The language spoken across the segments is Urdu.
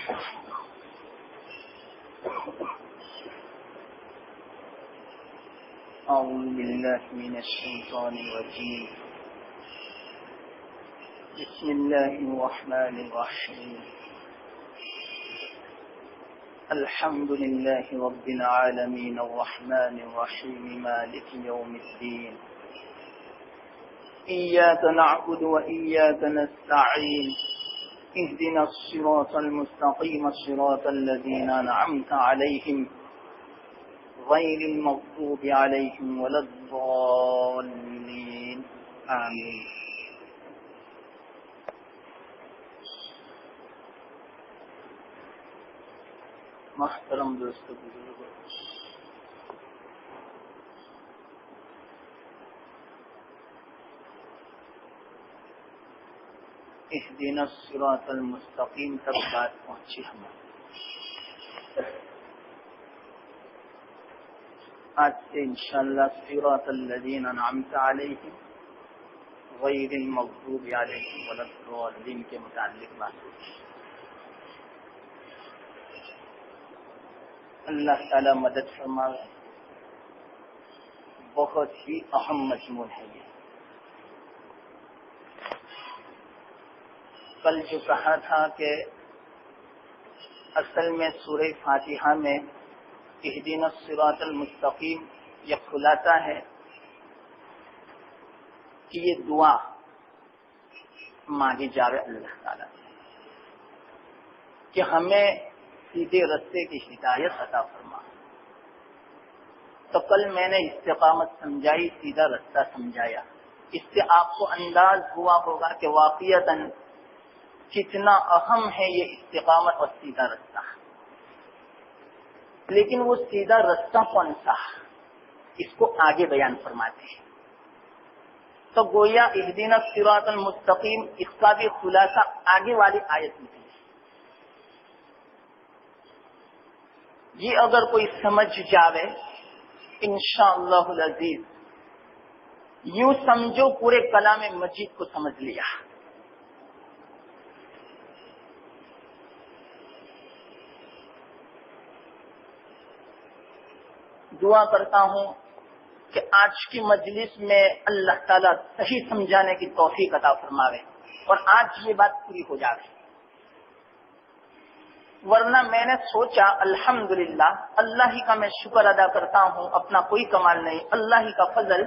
أعوذ بالله من الشيطان الرجيم بسم الله الرحمن الرحيم الحمد لله رب العالمين الرحمن الرحيم مالك يوم الدين إياك نعبد وإياك نستعين اهدنا الصراط المستقيم صراط الذين أنعمت عليهم غير المغضوب عليهم ولا الضالين آمين. محترم دوستو بزرگو، اهدنا الصراط المستقیم تک بات پہنچی ہمیں. آج سے انشاءاللہ صراط الذین انعمت علیہم غیر المغضوب علیہم ولا الضالین کے متعلق بات ہوگی. اللہ تعالی مدد فرمائے. بہت ہی اہم مضمون ہے یہ. کل جو کہا تھا کہ اصل میں سورہ فاتحہ میں اہدنا الصراط المستقیم یہ کھلاتا ہے کہ یہ دعا مانگی جاوے اللہ تعالیٰ سے کہ ہمیں سیدھے رستے کی ہدایت عطا فرما. تو کل میں نے استقامت سمجھائی، سیدھا رستہ سمجھایا. اس سے آپ کو انداز ہوا ہوگا کہ واقعتاً کتنا اہم ہے یہ استقامت اور سیدھا رستہ. لیکن وہ سیدھا رستہ کون سا، اس کو آگے بیان فرماتے ہیں. تو گویا اہدنا الصراط المستقیم اس کا بھی خلاصہ آگے والی آیت میں ہے. یہ اگر کوئی سمجھ جاوے انشاءاللہ العزیز، یوں سمجھو پورے کلام مجید کو سمجھ لیا. دعا کرتا ہوں کہ آج کی مجلس میں اللہ تعالیٰ صحیح سمجھانے کی توفیق عطا فرماوے اور آج یہ بات پوری ہو جائے. ورنہ میں نے سوچا الحمدللہ اللہ ہی کا میں شکر ادا کرتا ہوں، اپنا کوئی کمال نہیں، اللہ ہی کا فضل.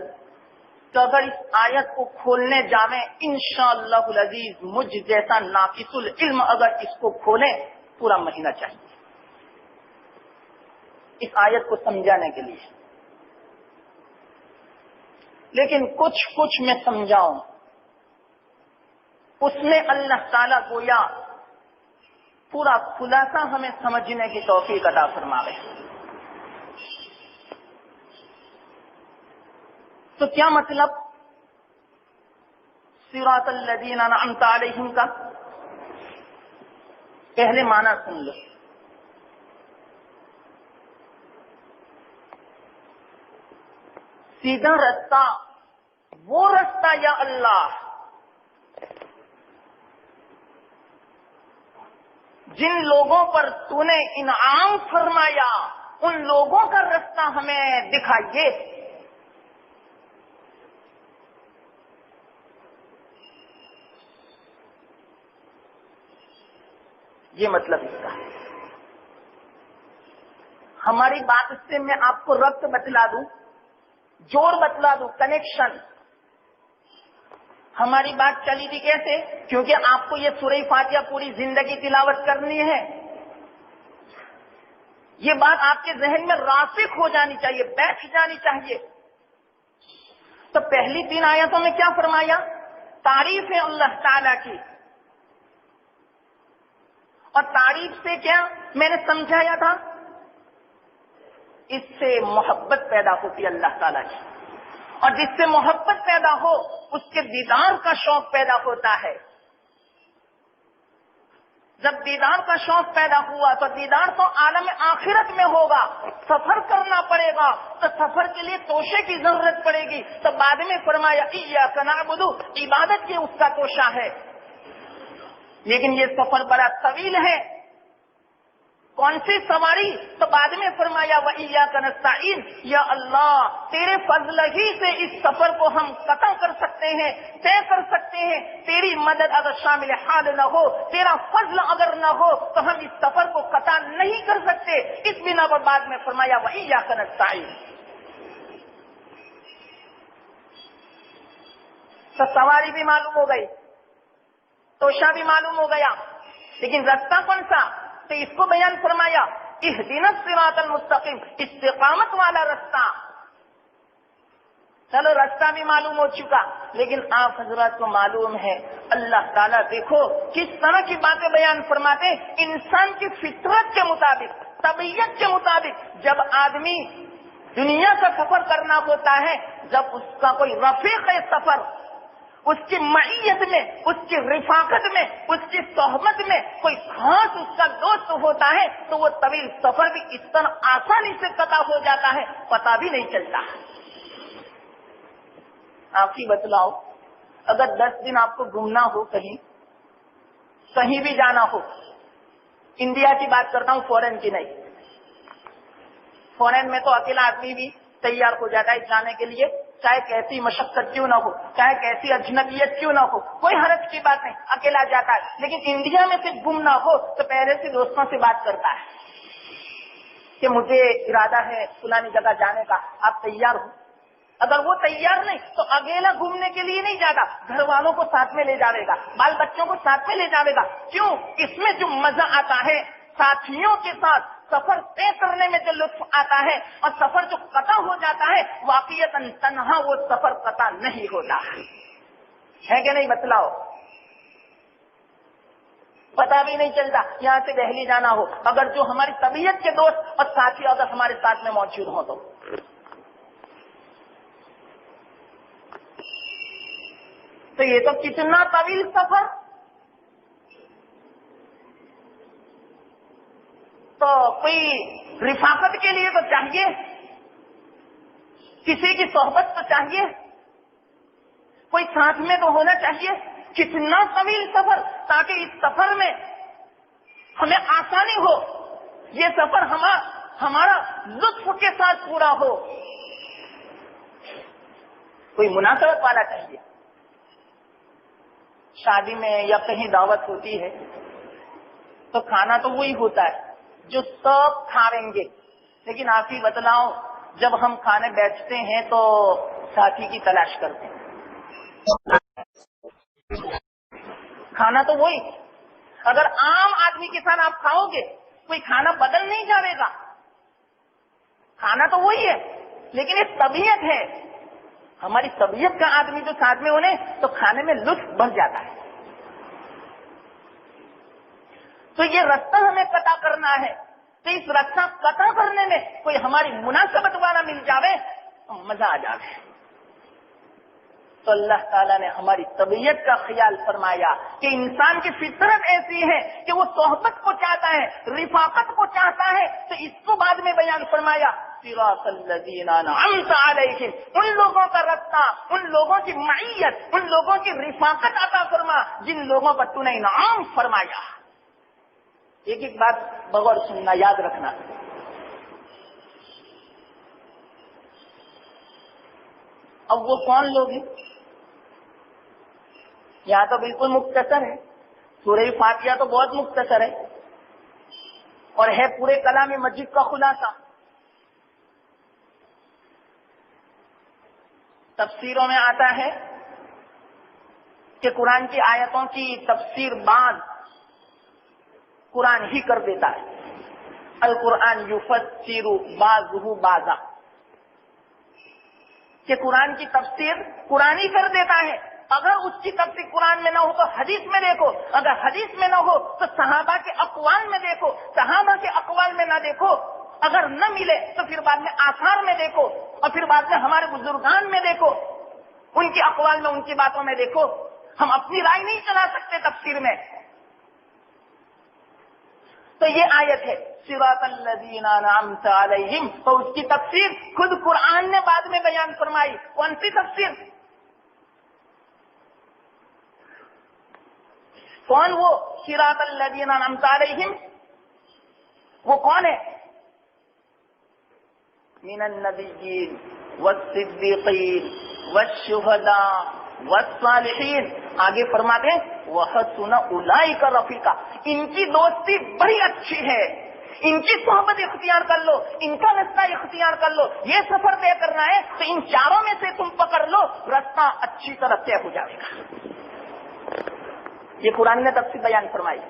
تو اگر اس آیت کو کھولنے جاویں انشاءاللہ العزیز مجھ جیسا ناقص العلم اگر اس کو کھولیں پورا مہینہ چاہیے اس آیت کو سمجھانے کے لیے. لیکن کچھ میں سمجھاؤں. اس میں اللہ تعالیٰ گویا پورا خلاصہ ہمیں سمجھنے کی توفیق عطا فرماوے. تو کیا مطلب صراط الذین انعمت علیہم کا؟ پہلے معنی سن لو. سیدھا رستہ، وہ رستہ یا اللہ جن لوگوں پر تو نے انعام فرمایا، ان لوگوں کا رستہ ہمیں دکھائیے. یہ مطلب اس کا ہے. ہماری بات سے میں آپ کو ربط بتلا دوں، جوڑ بتلا دوں، کنیکشن. ہماری بات چلی تھی کیسے؟ کیونکہ آپ کو یہ سورہ فاتحہ پوری زندگی تلاوت کرنی ہے. یہ بات آپ کے ذہن میں راسخ ہو جانی چاہیے، بیٹھ جانی چاہیے. تو پہلی 3 آیتوں میں کیا فرمایا؟ تعریف ہے اللہ تعالی کی. اور تعریف سے کیا میں نے سمجھایا تھا؟ اس سے محبت پیدا ہوتی اللہ تعالیٰ کی، اور جس سے محبت پیدا ہو اس کے دیدار کا شوق پیدا ہوتا ہے. جب دیدار کا شوق پیدا ہوا تو دیدار تو عالم آخرت میں ہوگا، سفر کرنا پڑے گا. تو سفر کے لیے توشے کی ضرورت پڑے گی. تو بعد میں فرمایا ایاک نعبد، عبادت کی اس کا توشہ ہے. لیکن یہ سفر بڑا طویل ہے. کون سی سواری؟ تو بعد میں فرمایا وَإِيَّاكَ نَسْتَعِينُ، یا اللہ تیرے فضل ہی سے اس سفر کو ہم قطع کر سکتے ہیں، طے کر سکتے ہیں۔ تیری مدد اگر شامل حال نہ ہو، تیرا فضل اگر نہ ہو تو ہم اس سفر کو قطع نہیں کر سکتے۔ اس بنا پر بعد میں فرمایا وَإِيَّاكَ نَسْتَعِينُ۔ تو سواری بھی معلوم ہو گئی، توشہ بھی معلوم ہو گیا، لیکن رستہ کون سا؟ تو اس کو بیان فرمایا اہدنا الصراط المستقیم، استقامت والا رستہ۔ چلو رستہ بھی معلوم ہو چکا، لیکن آپ حضرات کو معلوم ہے اللہ تعالیٰ دیکھو کس طرح کی باتیں بیان فرماتے ہیں۔ انسان کی فطرت کے مطابق، طبیعت کے مطابق جب آدمی دنیا کا سفر کرنا ہوتا ہے، جب اس کا کوئی رفیق سفر، اس کی معیت میں، اس کی رفاقت میں، اس کی صحبت میں کوئی خاص اس کا دوست ہوتا ہے تو وہ طویل سفر بھی اس طرح آسانی سے قطع ہو جاتا ہے، پتہ بھی نہیں چلتا۔ آپ ہی بتلاؤ، اگر 10 دن آپ کو گھومنا ہو، کہیں بھی جانا ہو، انڈیا کی بات کرتا ہوں، فورن کی نہیں۔ فورن میں تو اکیلا آدمی بھی تیار ہو جاتا ہے جانے کے لیے، چاہے کیسی مشقت کیوں نہ ہو، چاہے کیسی اجنبیت کیوں نہ ہو، کوئی حرج کی بات نہیں، اکیلا جاتا ہے۔ لیکن انڈیا میں صرف گھومنا ہو تو پہلے سے دوستوں سے بات کرتا ہے کہ مجھے ارادہ ہے فلانی جگہ جانے کا، آپ تیار ہو؟ اگر وہ تیار نہیں تو اکیلا گھومنے کے لیے نہیں جاتا، گھر والوں کو ساتھ میں لے جاوے گا، بال بچوں کو ساتھ میں لے جاوے گا۔ کیوں؟ اس میں جو مزہ آتا ہے، ساتھیوں کے ساتھ سفر طے کرنے میں جو لطف آتا ہے، اور سفر جو قطع ہو جاتا ہے، واقعتاً تنہا وہ سفر قطع نہیں ہوتا ہے کہ نہیں؟ بتلاؤ، پتہ بھی نہیں چلتا۔ یہاں سے دہلی جانا ہو، اگر جو ہماری طبیعت کے دوست اور ساتھی اگر ہمارے ساتھ میں موجود ہوں تو یہ تو کتنا طویل سفر۔ تو کوئی رفاقت کے لیے تو چاہیے، کسی کی صحبت تو چاہیے، کوئی ساتھ میں تو ہونا چاہیے۔ کتنا طویل سفر، تاکہ اس سفر میں ہمیں آسانی ہو، یہ سفر ہمارا لطف کے ساتھ پورا ہو۔ کوئی مناسبت والا چاہیے۔ شادی میں یا کہیں دعوت ہوتی ہے تو کھانا تو وہی ہوتا ہے جو سب کھائیں گے، لیکن آپ ہی بتلاؤ جب ہم کھانے بیٹھتے ہیں تو ساتھی کی تلاش کرتے ہیں۔ کھانا تو وہی، اگر عام آدمی کے ساتھ آپ کھاؤ گے کوئی کھانا بدل نہیں جاوے گا، کھانا تو وہی ہے، لیکن یہ طبیعت ہے، ہماری طبیعت کا آدمی جو ساتھ میں ہونے تو کھانے میں لطف بڑھ جاتا ہے۔ تو یہ رستہ ہمیں قطع کرنا ہے، تو اس رستہ قطع کرنے میں کوئی ہماری مناسبت والا مل جاوے تو مزہ آ جاوے۔ تو اللہ تعالیٰ نے ہماری طبیعت کا خیال فرمایا کہ انسان کی فطرت ایسی ہے کہ وہ صحبت کو چاہتا ہے، رفاقت کو چاہتا ہے، تو اس کو بعد میں بیان فرمایا صراط الذین انعمت علیہم، ان لوگوں کا رستہ، ان لوگوں کی معیت، ان لوگوں کی رفاقت عطا فرما جن لوگوں پر تو نے انعام فرمایا۔ ایک ایک بات بغور سننا، یاد رکھنا۔ اب وہ کون لوگ ہیں؟ یہاں تو بالکل مختصر ہے، سورہ فاتحہ تو بہت مختصر ہے اور ہے پورے کلام مجید کا خلاصہ۔ تفسیروں میں آتا ہے کہ قرآن کی آیتوں کی تفسیر بعد قرآن ہی کر دیتا ہے، القرآن یفسر بعضہ بعضا، کہ قرآن کی تفسیر قرآن ہی کر دیتا ہے۔ اگر اس کی تفسیر قرآن میں نہ ہو تو حدیث میں دیکھو، اگر حدیث میں نہ ہو تو صحابہ کے اقوال میں دیکھو، صحابہ کے اقوال میں نہ دیکھو، اگر نہ ملے تو پھر بعد میں آثار میں دیکھو، اور پھر بعد میں ہمارے بزرگان میں دیکھو، ان کے اقوال میں، ان کی باتوں میں دیکھو۔ ہم اپنی رائے نہیں چلا سکتے تفسیر میں۔ تو یہ آیت ہے صراط الذین انعمت علیہم، تو اس کی تفسیر خود قرآن نے بعد میں بیان فرمائی۔ کون سی تفسیر؟ کون وہ صراط الذین انعمت علیہم؟ وہ کون ہے؟ من النبیین والصدیقین والشہداء والصالحین. آگے فرماتے ہیں وحسن اولئک رفیقا. ان کی دوستی بڑی اچھی ہے، ان کی صحبت اختیار کر لو، ان کا رستہ اختیار کر لو. یہ سفر طے کرنا ہے تو ان چاروں میں سے تم پکڑ لو، رستہ اچھی طرح طے ہو جائے گا. یہ قرآن نے تفصیل بیان فرمائی.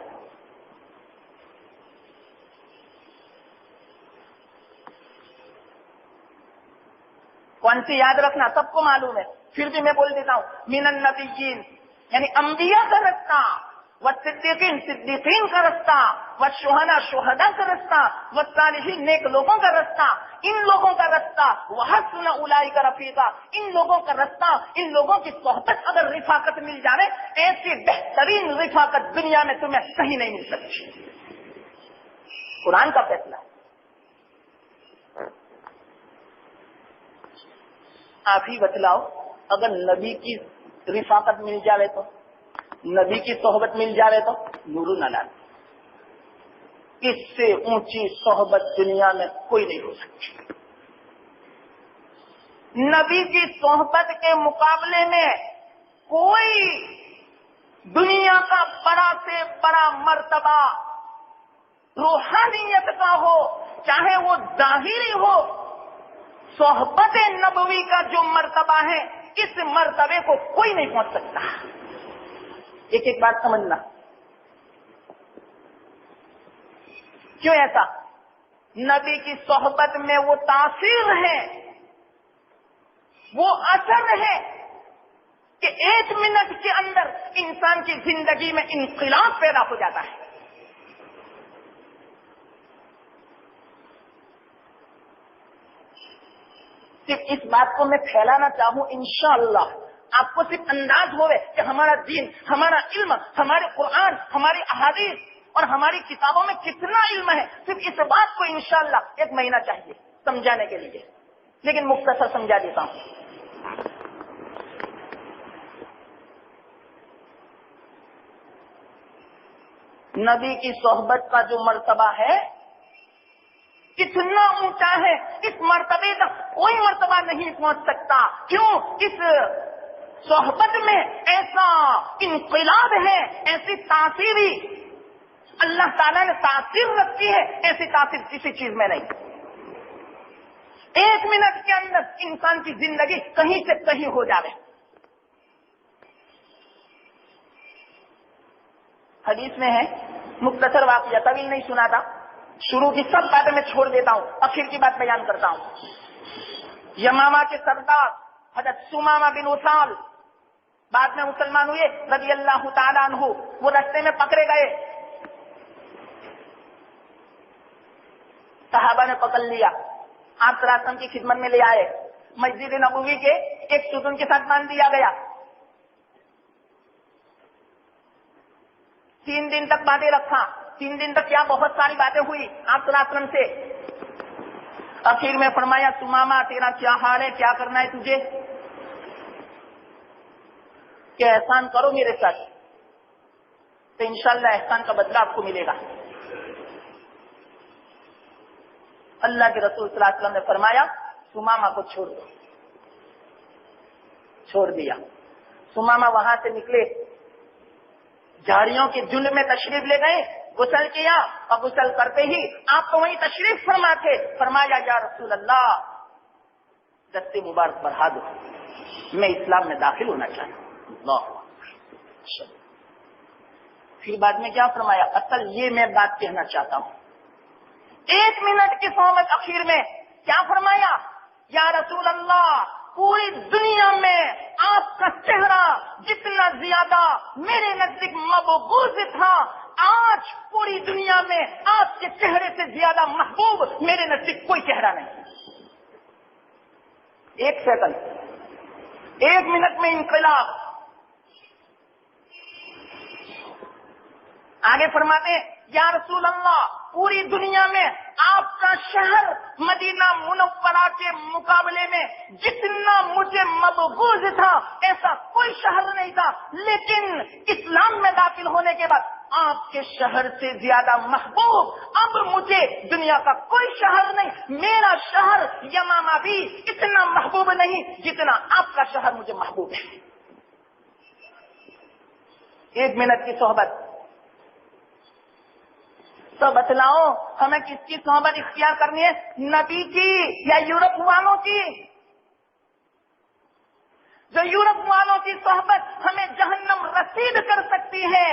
کون سی یاد رکھنا سب کو معلوم ہے، پھر بھی میں بول دیتا ہوں. من النبیین یعنی انبیاء کا رستہ، والصدیقین صدیقین کا رستہ، والشہداء شہداء کا رستہ، والصالحین نیک لوگوں کا رستہ. ان لوگوں کا رستہ وحسن اولئک رفیقا. ان لوگوں کا رستہ، ان لوگوں کی صحبت اگر رفاقت مل جائے، ایسی بہترین رفاقت دنیا میں تمہیں کہیں نہیں مل سکتی. قرآن کا فیصلہ ہے. آپ ہی بتلاؤ، اگر نبی کی رفاقت مل جاوے تو، نبی کی صحبت مل جاوے تو نور نلال. اس سے اونچی صحبت دنیا میں کوئی نہیں ہو سکتی. نبی کی صحبت کے مقابلے میں کوئی دنیا کا بڑا سے بڑا مرتبہ روحانیت کا ہو، چاہے وہ ظاہری ہو، صحبت نبوی کا جو مرتبہ ہے اس مرتبے کو کوئی نہیں پہنچ سکتا. ایک ایک بات سمجھنا. کیوں ایسا؟ نبی کی صحبت میں وہ تاثیر ہے، وہ اثر ہے کہ 1 منٹ کے اندر انسان کی زندگی میں انقلاب پیدا ہو جاتا ہے. صرف اس بات کو میں پھیلانا چاہوں، انشاءاللہ آپ کو صرف انداز ہوئے کہ ہمارا دین، ہمارا علم، ہمارے قرآن، ہماری احادیث اور ہماری کتابوں میں کتنا علم ہے. صرف اس بات کو انشاءاللہ 1 مہینہ چاہیے سمجھانے کے لیے، لیکن مختصر سمجھا دیتا ہوں. نبی کی صحبت کا جو مرتبہ ہے کتنا اونچا ہے، اس مرتبے تک کوئی مرتبہ نہیں پہنچ سکتا. کیوں؟ اس صحبت میں ایسا انقلاب ہے، ایسی تاثیری اللہ تعالیٰ نے تاثیر رکھی ہے، ایسی تاثیر کسی چیز میں نہیں. 1 منٹ کے اندر انسان کی زندگی کہیں سے کہیں ہو جائے. حدیث میں ہے، مختصر واقعہ، طویل نہیں سناتا، شروع کی سب باتیں میں چھوڑ دیتا ہوں، آخر کی بات بیان کرتا ہوں. یمامہ کے سردار حضرت سمامہ بن اسال بعد میں مسلمان ہوئے رضی اللہ تعالیٰ عنہ. وہ رستے میں پکڑے گئے، صحابہ نے پکڑ لیا، آپ راسم کی خدمت میں لے آئے، مسجد نبوی کے ایک ستون کے ساتھ باندھ دیا گیا. 3 دن تک باندھے رکھا. 3 دن تک کیا بہت ساری باتیں ہوئی آپ راسم سے. آخر میں فرمایا سمامہ تیرا کیا حال ہے، کیا کرنا ہے تجھے؟ کہ احسان کرو میرے ساتھ تو انشاءاللہ احسان کا بدلہ آپ کو ملے گا. اللہ کے رسول صلی اللہ علیہ وسلم نے فرمایا سمامہ کو چھوڑ دو. چھوڑ دیا. سمامہ وہاں سے نکلے، جھاڑیوں کے جھنڈ میں تشریف لے گئے، غسل کیا اور غسل کرتے ہی آپ تو وہیں تشریف فرما تھے. فرمایا یا رسول اللہ دستے مبارک بڑھا دو، میں اسلام میں داخل ہونا چاہتا ہوں. اللہ. پھر بعد میں کیا فرمایا؟ اصل یہ میں بات کہنا چاہتا ہوں. 1 منٹ کی صحبت اخیر میں کیا فرمایا؟ یا رسول اللہ پوری دنیا میں آپ کا چہرہ جتنا زیادہ میرے نزدیک مبغوض تھا، آج پوری دنیا میں آپ کے چہرے سے زیادہ محبوب میرے نزدیک کوئی چہرہ نہیں. 1 سیکنڈ، 1 منٹ میں انقلاب. آگے فرماتے ہیں یا رسول اللہ پوری دنیا میں آپ کا شہر مدینہ منورہ کے مقابلے میں جتنا مجھے مبغوض تھا ایسا کوئی شہر نہیں تھا، لیکن اسلام میں میں داخل ہونے کے بعد آپ کے شہر سے زیادہ محبوب اب مجھے دنیا کا کوئی شہر نہیں. میرا شہر یمامہ بھی اتنا محبوب نہیں جتنا آپ کا شہر مجھے محبوب ہے. 1 منٹ کی صحبت. تو بتلاؤ ہمیں کس کی صحبت اختیار کرنی ہے, نبی کی یا یورپ والوں کی؟ جو یورپ والوں کی صحبت ہمیں جہنم رسید کر سکتی ہے,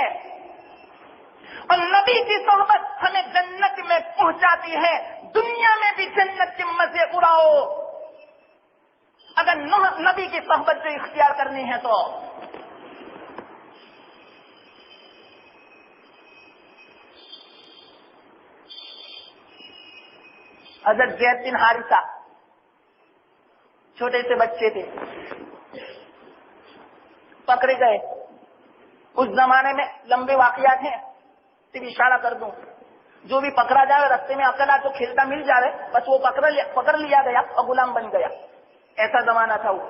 اور نبی کی صحبت ہمیں جنت میں پہنچاتی ہے. دنیا میں بھی جنت کے مزے اڑاؤ اگر نبی کی صحبت جو اختیار کرنی ہے تو. حضرت زید بن حارثہ چھوٹے سے بچے تھے, پکڑے گئے. اس زمانے میں لمبے واقعات ہیں, صرف اشارہ کر دوں. جو بھی پکڑا جائے رستے میں اکیلا جو کھیلتا مل جائے بس وہ پکڑ لیا گیا اور غلام بن گیا. ایسا زمانہ تھا. وہ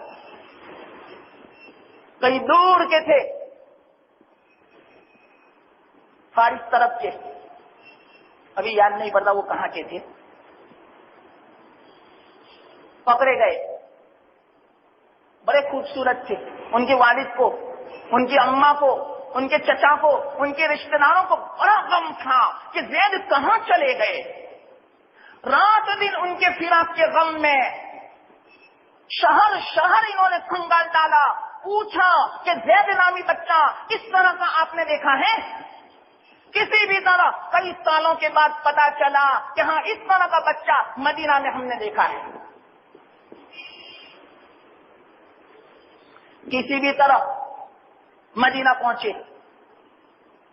کئی دور کے تھے, فارس طرف کے, ابھی یاد نہیں پڑتا وہ کہاں کے تھے. پکڑے گئے, بڑے خوبصورت تھے. ان کے والد کو, ان کی اماں کو, ان کے چچا کو, ان کے رشتہ داروں کو بڑا غم تھا کہ زید کہاں چلے گئے. رات دن ان کے فراق کے غم میں شہر انہوں نے کھنگال ڈالا. پوچھا کہ زید نامی بچہ اس طرح کا آپ نے دیکھا ہے؟ کسی بھی طرح کئی سالوں کے بعد پتا چلا کہ ہاں اس طرح کا بچہ مدینہ میں ہم نے دیکھا ہے. کسی بھی طرح مدینہ پہنچے,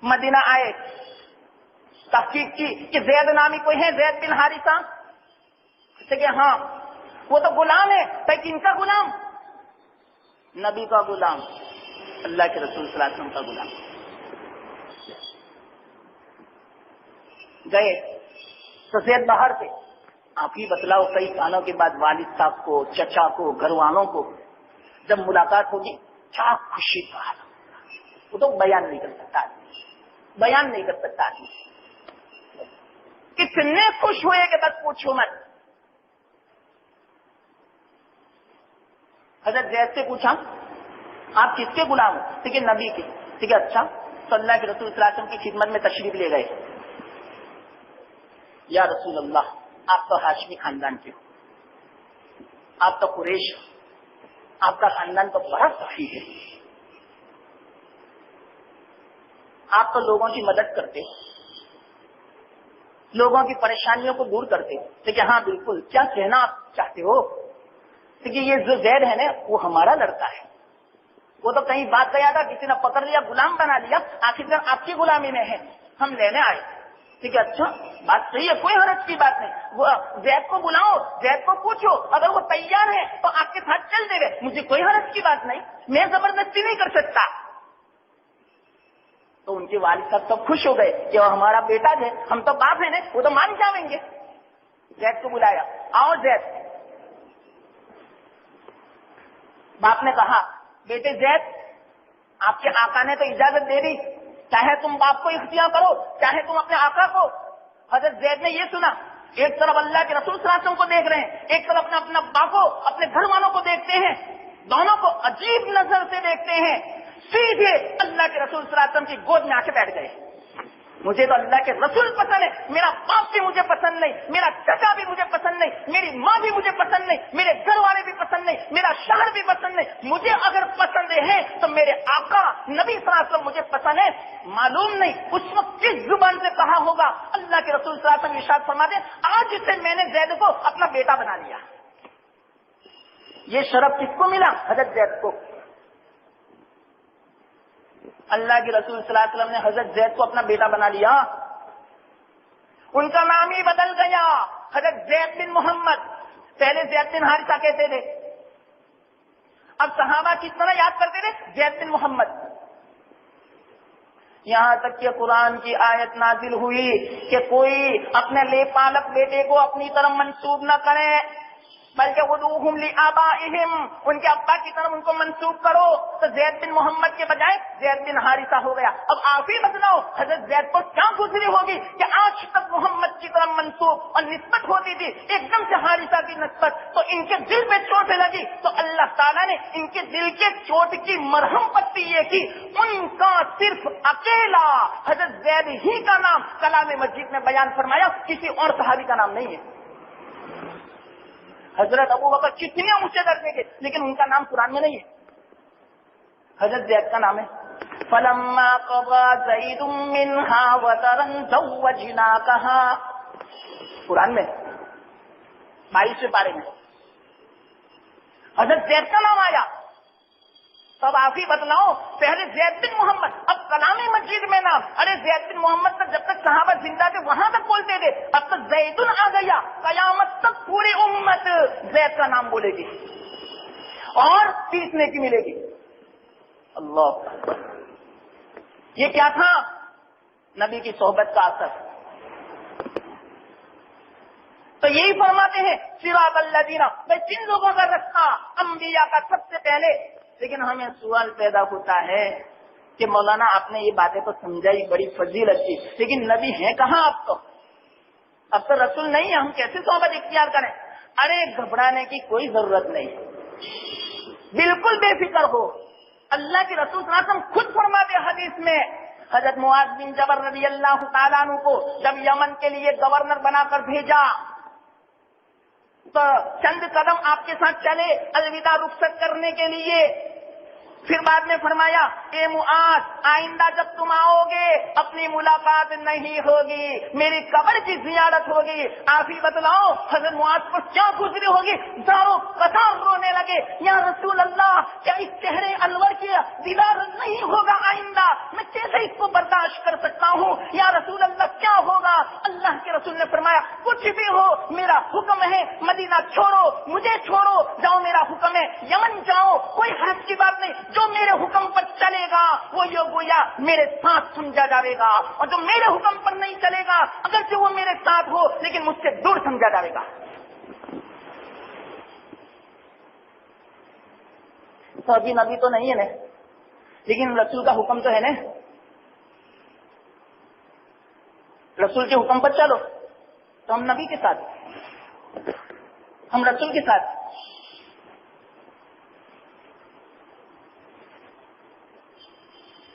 مدینہ آئے, تحقیق کی کہ زید نامی کوئی ہے, زید بن حارثہ. کہ ہاں وہ تو غلام ہے. کن کا غلام؟ نبی کا غلام, اللہ کے رسول صلی اللہ علیہ وسلم کا غلام. گئے تو زید باہر تھے. آپ ہی بتلاؤ کئی سالوں کے بعد والد صاحب کو, چچا کو, گھر والوں کو جب ملاقات ہوگی کیا خوشی کا حال, وہ تو بیان نہیں کر سکتا آدمی, بیان نہیں کر سکتا آدمی. کتنے خوش ہوئے کہ بس پوچھو مت. حضرت زید سے پوچھا آپ کس کے غلام ہو؟ ٹھیک ہے نبی کے. ٹھیک ہے, اچھا. تو اللہ کے رسول صلی اللہ علیہ وسلم کی خدمت میں تشریف لے گئے. یا رسول اللہ آپ تو ہاشمی خاندان کے ہو, آپ تو قریش ہو, آپ کا خاندان تو بڑا سخی ہے, آپ تو لوگوں کی مدد کرتے, لوگوں کی پریشانیوں کو دور کرتے. ٹھیک ہے, ہاں بالکل, کیا کہنا آپ چاہتے ہو؟ ٹھیک ہے, یہ جو زید ہے نا وہ ہمارا لڑکا ہے. وہ تو کہیں بات گیا تھا, کسی نے پکڑ لیا, غلام بنا لیا, آخر آپ کی غلامی میں ہے, ہم لینے آئے. ٹھیک ہے, اچھا بات صحیح ہے, کوئی حرج کی بات نہیں. وہ زید کو بلاؤ, زید کو پوچھو, اگر وہ تیار ہے تو آپ کے ساتھ چل دے گئے, مجھے کوئی حرج کی بات نہیں, میں زبردستی نہیں کر سکتا. تو ان کے والد صاحب تو خوش ہو گئے کہ وہ ہمارا بیٹا ہے, ہم تو باپ ہیں نا, وہ تو مان جائیں گے. زید کو بلایا, آؤ زید. باپ نے کہا بیٹے زید آپ کے آقا نے تو اجازت دے دی, چاہے تم باپ کو اختیار کرو چاہے تم اپنے آقا کو. حضرت زید نے یہ سنا, ایک طرف اللہ کے رسول صلی اللہ علیہ وسلم کو دیکھ رہے ہیں, ایک طرف اپنا باپ کو, اپنے گھر والوں کو دیکھتے ہیں, دونوں کو عجیب نظر سے دیکھتے ہیں. سیدھے اللہ کے رسول صلی اللہ علیہ وسلم کی گود میں آ کے بیٹھ گئے. مجھے تو اللہ کے رسول پسند ہے, میرا باپ بھی مجھے پسند نہیں, میرا چچا بھی مجھے پسند نہیں, میری ماں بھی مجھے پسند نہیں, میرے گھر والے بھی پسند نہیں, میرا شہر بھی پسند نہیں. مجھے اگر پسند ہے تو میرے آقا نبی صلی اللہ علیہ وسلم مجھے پسند ہے. معلوم نہیں اس وقت کس زبان سے کہا ہوگا. اللہ کے رسول صلی اللہ علیہ وسلم ارشاد فرماتے آج سے میں نے زید کو اپنا بیٹا بنا لیا. یہ شرف کس کو ملا؟ حضرت زید کو. اللہ کے رسول صلی اللہ علیہ وسلم نے حضرت زید کو اپنا بیٹا بنا لیا. ان کا نام ہی بدل گیا, حضرت زید بن محمد. پہلے زید بن حارثہ کہتے تھے, اب صحابہ کس طرح یاد کرتے تھے؟ زید بن محمد. یہاں تک کہ قرآن کی آیت نازل ہوئی کہ کوئی اپنے لے پالک بیٹے کو اپنی طرف منسوب نہ کرے. بلکہ ودعوہم لآبائہم، ان کے ابا کی طرف ان کو منسوب کرو. تو زید بن محمد کے بجائے زید بن حارثہ ہو گیا. اب آپ ہی بتلاؤ حضرت زید کو کیا گزری ہوگی کہ آج تک محمد کی طرف منسوب اور نسبت ہوتی تھی، ایک دم سے حارثہ کی نسبت، تو ان کے دل پہ چوٹ لگی تو اللہ تعالیٰ نے ان کے دل کے چوٹ کی مرہم پٹی یہ کی، ان کا صرف اکیلا حضرت زید ہی کا نام کلام مجید میں بیان فرمایا، کسی اور صحابی کا نام نہیں ہے. حضرت ابو بکر کتنے اونچے درجے کے، لیکن ان کا نام قرآن میں نہیں ہے. حضرت زید کا نام ہے. فلما قضى زید منها وطرا زوجناكها، قرآن میں 22ویں پارے میں حضرت زید کا نام آیا. تب آپ ہی بتلاؤ، پہلے زید بن محمد، اب کلام مجید میں نام. ارے زید بن محمد تک جب تک صحابہ زندہ تھے وہاں تک بولتے تھے، اب تک زیدن آ گیا، قیامت تک پوری امت زید کا نام بولے گی اور 30 نیکی ملے گی. اللہ اکبر. یہ کیا تھا؟ نبی کی صحبت کا اثر. تو یہی فرماتے ہیں صراط الذین، میں جن لوگوں کا رستہ انبیاء کا سب سے پہلے. لیکن ہمیں سوال پیدا ہوتا ہے کہ مولانا آپ نے یہ باتیں تو سمجھائی، بڑی فضیلت کی، لیکن نبی ہیں کہاں آپ تو؟ اب تو رسول نہیں ہے، ہم کیسے صحبت اختیار کریں؟ ارے گھبرانے کی کوئی ضرورت نہیں، بالکل بے فکر ہو. اللہ کے رسول صلی اللہ علیہ وسلم خود فرماتے حدیث میں، حضرت معاذ بن جبل رضی اللہ تعالیٰ عنہ کو جب یمن کے لیے گورنر بنا کر بھیجا تو چند قدم آپ کے ساتھ چلے الوداع رخصت کرنے کے لیے. پھر بعد میں فرمایا اے معاذ، آئندہ جب تم آؤ گے اپنی ملاقات نہیں ہوگی، میری قبر کی زیارت ہوگی. آپ ہی بتلاؤ حضرت معاذ پر کیا گزری ہوگی؟ دارو قطار رونے لگے، یا رسول اللہ کیا اس چہرے انور کی دیدار نہیں ہوگا آئندہ؟ میں کیسے اس کو برداشت کر سکتا ہوں؟ یا رسول اللہ کیا ہوگا؟ اللہ کے رسول نے فرمایا کچھ بھی ہو میرا حکم ہے، مدینہ چھوڑو، مجھے چھوڑو، جاؤ، میرا حکم ہے، یمن جاؤ، کوئی حرج کی بات نہیں. جو میرے حکم پر چلے گا وہ یہ گویا میرے ساتھ سمجھا جائے گا، اور جو میرے حکم پر نہیں چلے گا اگرچہ وہ میرے ساتھ ہو لیکن مجھ سے دور سمجھا جائے گا. تو ابھی نبی تو نہیں ہے نا، لیکن رسول کا حکم تو ہے نا. رسول کے حکم پر چلو تو ہم نبی کے ساتھ، ہم رسول کے ساتھ.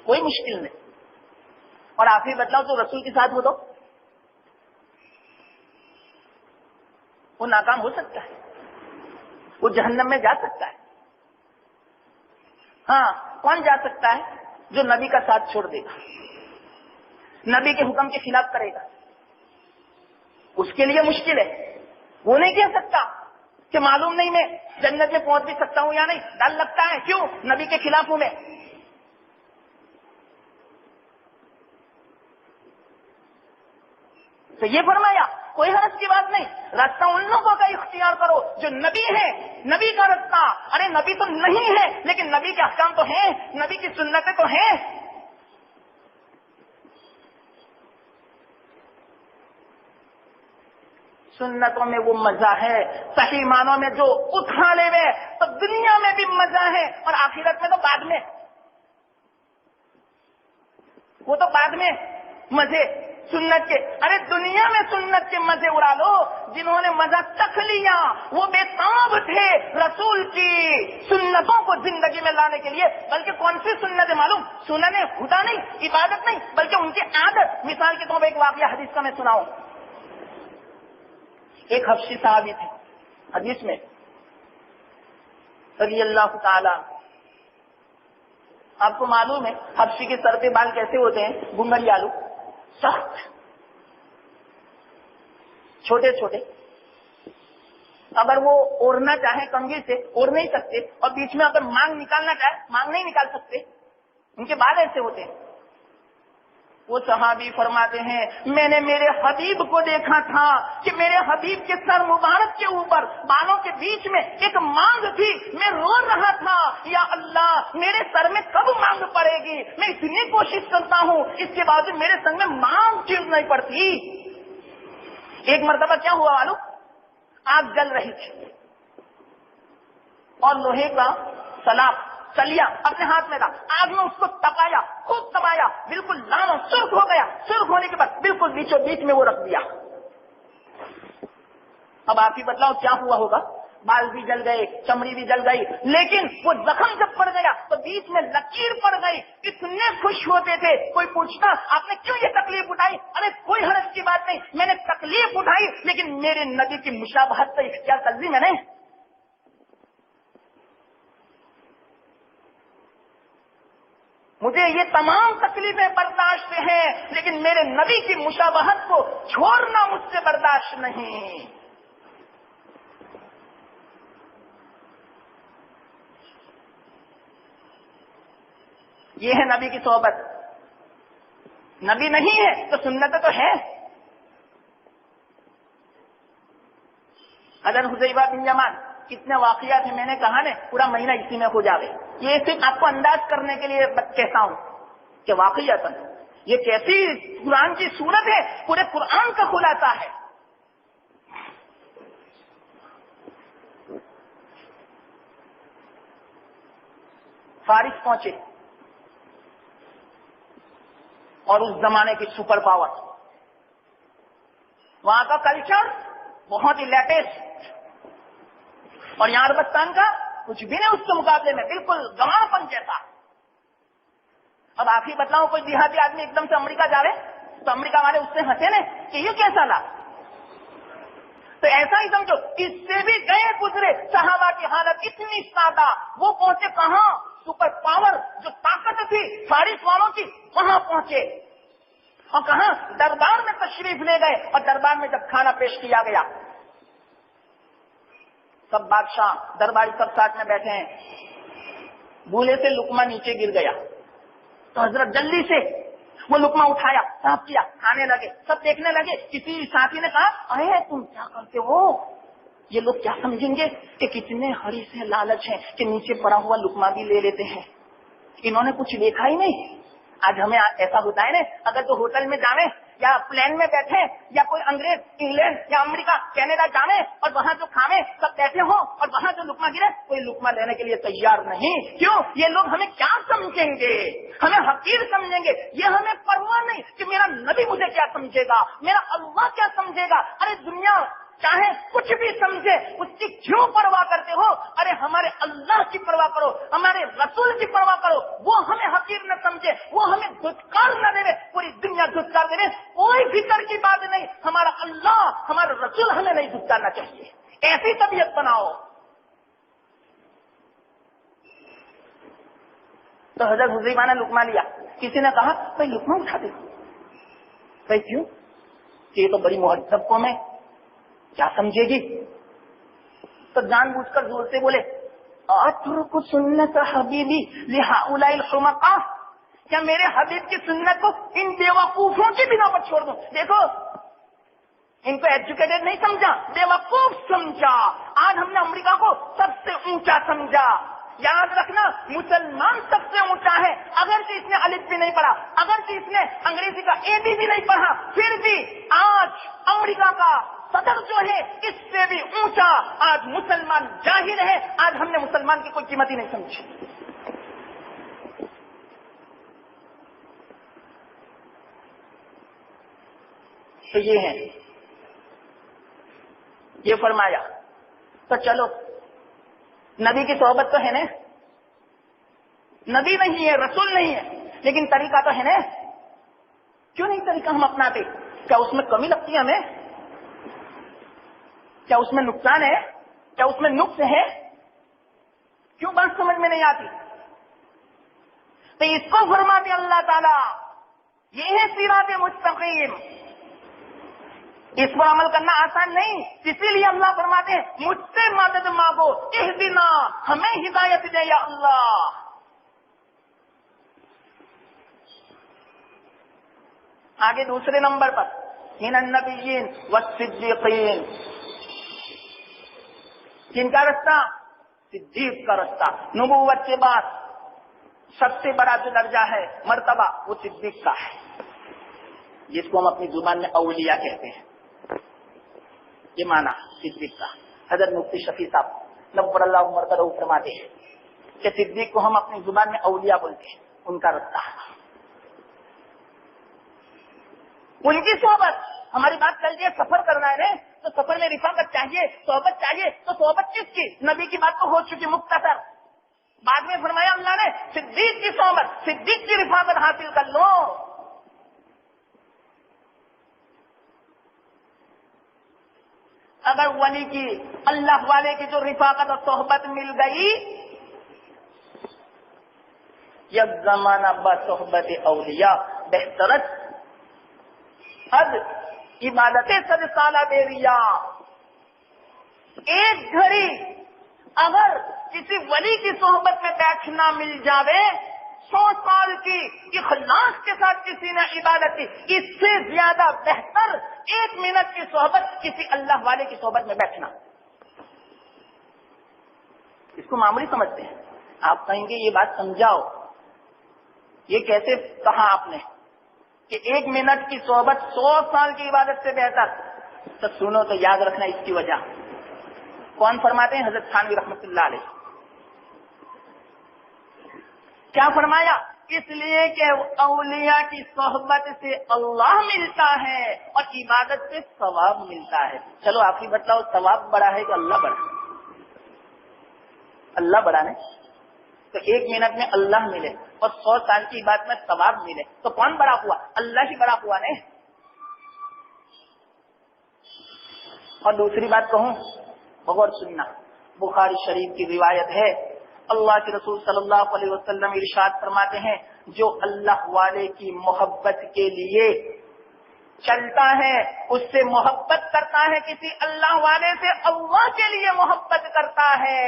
کوئی مشکل نہیں. اور آپ ہی بتلاؤ تو رسول کے ساتھ ہو تو وہ ناکام ہو سکتا ہے، وہ جہنم میں جا سکتا ہے. ہاں، کون جا سکتا ہے؟ جو نبی کا ساتھ چھوڑ دے گا، نبی کے حکم کے خلاف کرے گا، اس کے لیے مشکل ہے. وہ نہیں کہہ سکتا کہ معلوم نہیں میں جنت میں پہنچ بھی سکتا ہوں یا نہیں، ڈر لگتا ہے. کیوں؟ نبی کے خلاف ہوں میں. تو یہ فرمایا کوئی حرج کی بات نہیں، راستہ ان لوگوں کا اختیار کرو جو نبی ہے، نبی کا راستہ. ارے نبی تو نہیں ہے لیکن نبی کے احکام تو ہیں، نبی کی سنتیں تو ہیں. سنتوں میں وہ مزہ ہے، صحیح معنوں میں جو اٹھا لے وے تو دنیا میں بھی مزہ ہے اور آخرت میں تو بعد میں، وہ تو بعد میں مزے سنت کے. ارے دنیا میں سنت کے مزے اڑا لو. جنہوں نے مزہ چکھ لیا وہ بے تاب تھے رسول کی سنتوں کو زندگی میں لانے کے لیے. بلکہ کون سی سنت معلوم؟ سنن خدا نہیں، عبادت نہیں، بلکہ ان کی عادت. مثال کے طور پر ایک واقعہ حدیث کا میں سناؤں. ایک حبشی صحابی تھے، حدیث میں رضی اللہ تعالی. آپ کو معلوم ہے حبشی کے سر پہ بال کیسے ہوتے ہیں؟ گنگری آلو، سخت، چھوٹے چھوٹے. اگر وہ اوڑھنا چاہیں کنگھی سے اوڑھ نہیں سکتے، اور بیچ میں اگر مانگ نکالنا چاہے مانگ نہیں نکال سکتے، ان کے بال ایسے ہوتے ہیں. وہ صحابی فرماتے ہیں میں نے میرے حبیب کو دیکھا تھا کہ میرے حبیب کے سر مبارک کے اوپر بالوں کے بیچ میں ایک مانگ تھی. میں رو رہا تھا یا اللہ میرے سر میں کب مانگ پڑے گی؟ میں اتنی کوشش کرتا ہوں اس کے باوجود میرے سر میں مانگ چیز نہیں پڑتی. ایک مرتبہ کیا ہوا معلوم؟ آگ جل رہی تھی، اور لوہے کا سلاخ چلیا اپنے ہاتھ میں تھا. آگ میں اس کو تپایا، خوب تپایا، بالکل لال اور سرخ ہو گیا. سرخ ہونے کے بعد بالکل بیچوں بیچ میں وہ رکھ دیا. اب آپ ہی بتلاؤ کیا ہوا ہوگا؟ بال بھی جل گئے، چمڑی بھی جل گئی، لیکن وہ زخم جب پڑ گیا تو بیچ میں لکیر پڑ گئی. اتنے خوش ہوتے تھے. کوئی پوچھتا آپ نے کیوں یہ تکلیف اٹھائی؟ ارے کوئی حرج کی بات نہیں، میں نے تکلیف اٹھائی لیکن میرے نبی کی مشابہت سے اختیار کر لی میں نے. مجھے یہ تمام تکلیفیں برداشت ہیں لیکن میرے نبی کی مشابہت کو چھوڑنا مجھ سے برداشت نہیں. یہ ہے نبی کی صحبت. نبی نہیں ہے تو سنت تو ہے. حضرت حذیفہ بن یمان، کتنے واقعات ہیں، میں نے کہا نا پورا مہینہ اسی میں ہو جاوے. یہ صرف آپ کو انداز کرنے کے لیے کہتا ہوں کہ واقعات یہ کیسی قرآن کی صورت ہے، پورے قرآن کا خلاصہ ہے. فارس پہنچے اور اس زمانے کی سپر پاور، وہاں کا کلچر بہت ہی لیٹسٹ، اور یہاں عربستان کا کچھ بھی نہیں اس کے مقابلے میں، بالکل گنواں پن جیسا. اب آپ ہی بتلاؤ کوئی دیہاتی آدمی ایک دم سے امریکہ جا رہے تو امریکہ والے اس سے ہنسے نا کہ یہ کیسا لا. تو ایسا ہی سمجھو اس سے بھی گئے گزرے صحابہ کی حالت اتنی سادہ. وہ پہنچے کہاں؟ سپر پاور جو طاقت تھی فارس والوں کی وہاں پہنچے. اور کہاں؟ دربار میں تشریف لے گئے. اور دربار میں جب کھانا پیش کیا گیا، سب بادشاہ درباری سب ساتھ میں بیٹھے ہیں. بھولے سے لقمہ نیچے گر گیا تو حضرت جلدی سے وہ لقمہ اٹھایا، صاف کیا، کھانے لگے. سب دیکھنے لگے. کسی ساتھی نے کہا اے تم کیا کرتے ہو؟ یہ لوگ کیا سمجھیں گے کہ کتنے ہری سے لالچ ہیں کہ نیچے پڑا ہوا لقمہ بھی لے لیتے ہیں. انہوں نے کچھ دیکھا ہی نہیں. آج ہمیں ایسا ہوتا ہے نا، اگر تو ہوٹل میں جاویں یا پلین میں بیٹھے یا کوئی انگریز انگلینڈ یا امریکہ کینیڈا جاویں اور وہاں جو کھاویں سب بیٹھے ہوں اور وہاں جو لقمہ گرے کوئی لقمہ لینے کے لیے تیار نہیں. کیوں؟ یہ لوگ ہمیں کیا سمجھیں گے؟ ہمیں حقیر سمجھیں گے. یہ ہمیں پرواہ نہیں کہ میرا نبی مجھے کیا سمجھے گا، میرا اللہ کیا سمجھے گا. ارے دنیا چاہے کچھ بھی سمجھے اس کی کیوں پرواہ کرتے ہو؟ ارے ہمارے اللہ کی پرواہ کرو، ہمارے رسول کی پرواہ کرو. وہ ہمیں حقیر نہ سمجھے، وہ ہمیں دھتکار نہ دے. پوری دنیا دھتکار دے، کوئی فکر کی بات نہیں. ہمارا اللہ ہمارا رسول ہمیں نہیں دھتکارنا چاہیے. ایسی طبیعت بناؤ. تو حضرت حذیفہ نے لقمہ لیا. کسی نے کہا بھائی لقمہ اٹھا دے. بھائی کیوں؟ کہ یہ تو بڑی مہذب قوم ہے، کیا سمجھے گی؟ تو جان بوجھ کر زور سے بولے اترک سنت حبیبی لہؤلاء الحمقاء، کیا میرے حبیب کی سنت کو ان بیوقوفوں کی بنا پر چھوڑ دوں؟ دیکھو ان کو ایجوکیٹڈ نہیں سمجھا، بیوقوف سمجھا. آج ہم نے امریکہ کو سب سے اونچا سمجھا. یاد رکھنا مسلمان سب سے اونچا ہے. اگرچہ اس نے الف بھی نہیں پڑھا، اگرچہ اس نے انگریزی کا اے بی بھی نہیں پڑھا، پھر بھی آج امریکہ کا صدر جو ہے اس سے بھی اونچا. آج مسلمان جاہل ہے. آج ہم نے مسلمان کی کوئی قیمت ہی نہیں سمجھی. تو یہ ہے، یہ فرمایا. تو چلو نبی کی صحبت تو ہے نا، نبی نہیں ہے، رسول نہیں ہے، لیکن طریقہ تو ہے نا. کیوں نہیں طریقہ ہم اپناتے؟ کیا اس میں کمی لگتی ہے ہمیں؟ کیا اس میں نقصان ہے؟ کیا اس میں نقص ہے؟ کیوں بات سمجھ میں نہیں آتی؟ تو اس کو فرماتے اللہ تعالی یہ ہے صراط مستقیم. اس پر عمل کرنا آسان نہیں، اسی لیے اللہ فرماتے ہیں مجھ سے مدد مانگو، اہدنا، ہمیں ہدایت دے یا اللہ. آگے دوسرے نمبر پر من النبیین والصدیقین، جن کا رستہ؟ صدیق کا رستہ. نبوت کے بعد سب سے بڑا جو درجہ ہے مرتبہ وہ صدیق کا ہے، جس کو ہم اپنی زبان میں اولیاء کہتے ہیں. یہ معنی صدیق کا. حضرت مفتی شفیع صاحب نبر اللہ عمر کا فرماتے ہیں کہ صدیق کو ہم اپنی زبان میں اولیاء بولتے ہیں، ان کا رستہ، ان کی صحبت. ہماری بات چل رہی ہے سفر کرنا ہے تو سفر میں رفاقت چاہیے، صحبت چاہیے. تو صحبت کس کی؟ نبی کی بات تو ہو چکی مختصر. بعد میں فرمایا اللہ نے صدیق کی صحبت، صدیق کی رفاقت حاصل کر لو. اگر ولی کی، اللہ والے کی جو رفاقت اور صحبت مل گئی، یک زمانہ با صحبت اولیاء بہترت حد عبادت صد سالہ بیریا. ایک گھڑی اگر کسی ولی کی صحبت میں بیٹھنا مل جاوے، 100 سال کی اخلاص کے ساتھ کسی نے عبادت کی، اس سے زیادہ بہتر 1 منٹ کی صحبت کسی اللہ والے کی صحبت میں بیٹھنا. اس کو معمولی سمجھتے ہیں. آپ کہیں گے یہ بات سمجھاؤ، یہ کیسے کہا آپ نے کہ 1 منٹ کی صحبت 100 سال کی عبادت سے بہتر؟ تو سنو تو یاد رکھنا اس کی وجہ. کون فرماتے ہیں؟ حضرت تھانوی رحمۃ اللہ علیہ. کیا فرمایا؟ اس لیے کہ اولیاء کی صحبت سے اللہ ملتا ہے اور عبادت سے ثواب ملتا ہے. چلو آپ ہی بتلاؤ، ثواب بڑا ہے کہ اللہ بڑا؟ اللہ بڑا نہیں. تو 1 منٹ میں اللہ ملے اور 100 سال کی عبادت میں ثواب ملے تو کون بڑا ہوا؟ اللہ ہی بڑا ہوا نہیں. اور دوسری بات کہوں، غور سننا. بخاری شریف کی روایت ہے، اللہ کے رسول صلی اللہ علیہ وسلم ارشاد فرماتے ہیں، جو اللہ والے کی محبت کے لیے چلتا ہے، اس سے محبت کرتا ہے، کسی اللہ والے سے اللہ کے لیے محبت کرتا ہے،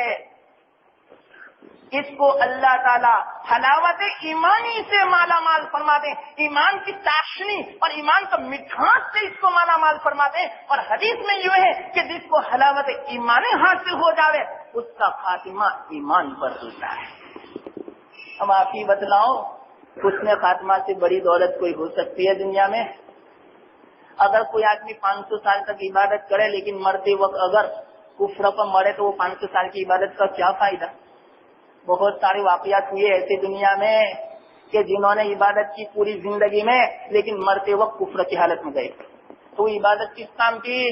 اس کو اللہ تعالیٰ حلاوت ایمانی سے مالا مال فرما دیں. ایمان کی چاشنی اور ایمان کا مٹھاس سے اس کو مالا مال فرما دیں. اور حدیث میں یہ ہے کہ جس کو حلاوت ایمانی حاصل ہو جاوے اس کا خاتمہ ایمان پر ہوتا ہے. ہم آپ ہی بتلاؤ، حسن خاتمہ سے بڑی دولت کوئی ہو سکتی ہے دنیا میں؟ اگر کوئی آدمی 500 سال تک عبادت کرے لیکن مرتے وقت اگر کفر پر مرے تو وہ 500 سال کی عبادت کا کیا فائدہ؟ بہت سارے واقعات ہوئے ایسے دنیا میں کہ جنہوں نے عبادت کی پوری زندگی میں لیکن مرتے وقت کفر کی حالت میں گئے. تو عبادت کس کام کی؟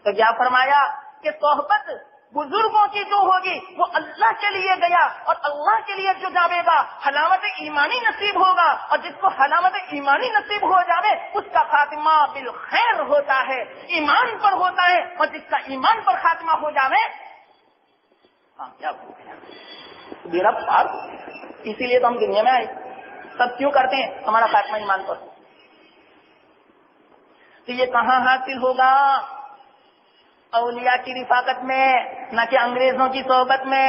تو کیا فرمایا کہ صحبت بزرگوں کی جو ہوگی وہ اللہ کے لیے گیا اور اللہ کے لیے جو جاوے گا حلاوت ایمانی نصیب ہوگا. اور جس کو حلاوت ایمانی نصیب ہو جاوے اس کا خاتمہ بالخیر ہوتا ہے، ایمان پر ہوتا ہے. اور جس کا ایمان پر خاتمہ ہو جاوے کیا میرا پار. اسی لیے تو ہم دنیا میں آئے. سب کیوں کرتے ہیں؟ ہمارا خاتمہ ایمان پر. تو یہ کہاں حاصل ہوگا؟ اولیاء کی رفاقت میں، نہ کہ انگریزوں کی صحبت میں.